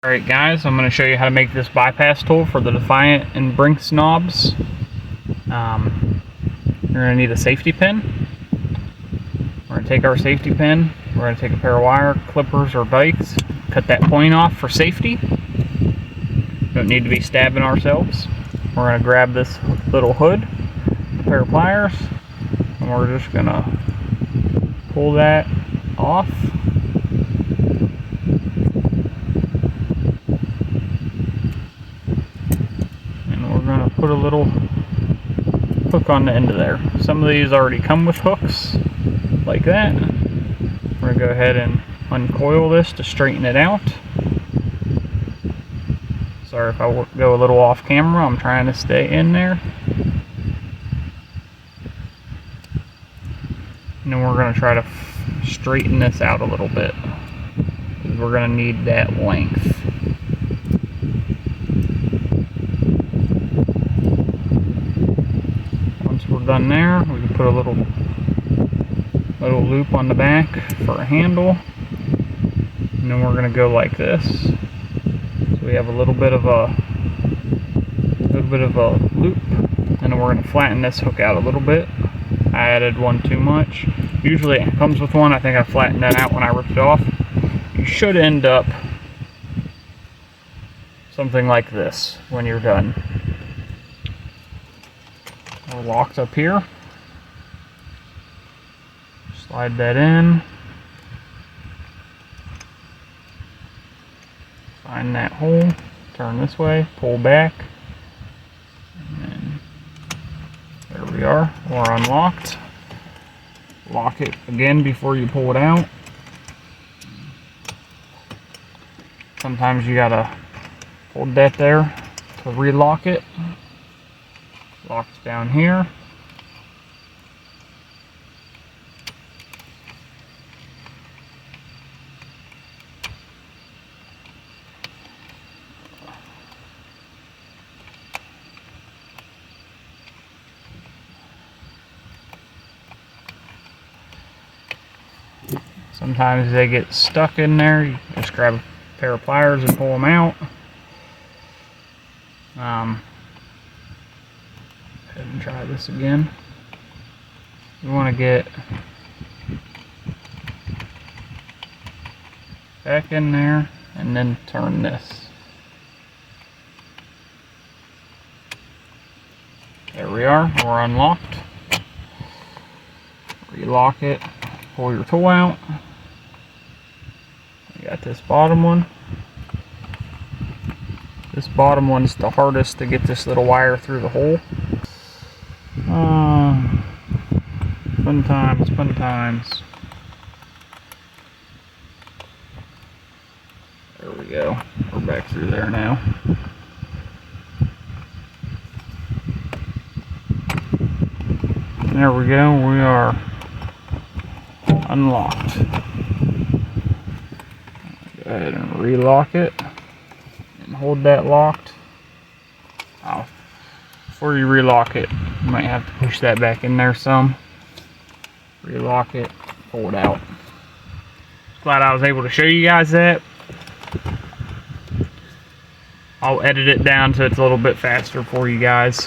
Alright guys, I'm going to show you how to make this bypass tool for the Defiant and Brinks knobs. You're going to need a safety pin. We're going to take our safety pin, we're going to take a pair of wire, clippers or vise, cut that point off for safety. Don't need to be stabbing ourselves. We're going to grab this little hood, a pair of pliers, and we're just going to pull that off. We're going to put a little hook on the end of there. Some of these already come with hooks like that. We're going to go ahead and uncoil this to straighten it out. Sorry if I go a little off camera, I'm trying to stay in there. And then we're going to try to straighten this out a little bit, because we're going to need that length. Done there, we can put a little loop on the back for a handle, and then we're going to go like this. So we have a little bit of a loop, and then we're going to flatten this hook out a little bit. I added one too much. Usually it comes with one. I think I flattened that out when I ripped it off. You should end up something like this when you're done. We're locked up here. Slide that in. Find that hole. Turn this way. Pull back. And then there we are. We're unlocked. Lock it again before you pull it out. Sometimes you gotta hold that there to relock it. Locks down here. Sometimes they get stuck in there. You just grab a pair of pliers and pull them out. And try this again. You want to get back in there and then turn this. There we are. We're unlocked. Relock it. Pull your tool out. You got this bottom one. This bottom one's the hardest to get this little wire through the hole. Fun times, fun times. There we go. We're back through there now. There we go. We are unlocked. Go ahead and relock it and hold that locked. Before you relock it, you might have to push that back in there some. Relock it, pull it out. Glad I was able to show you guys that. I'll edit it down so it's a little bit faster for you guys.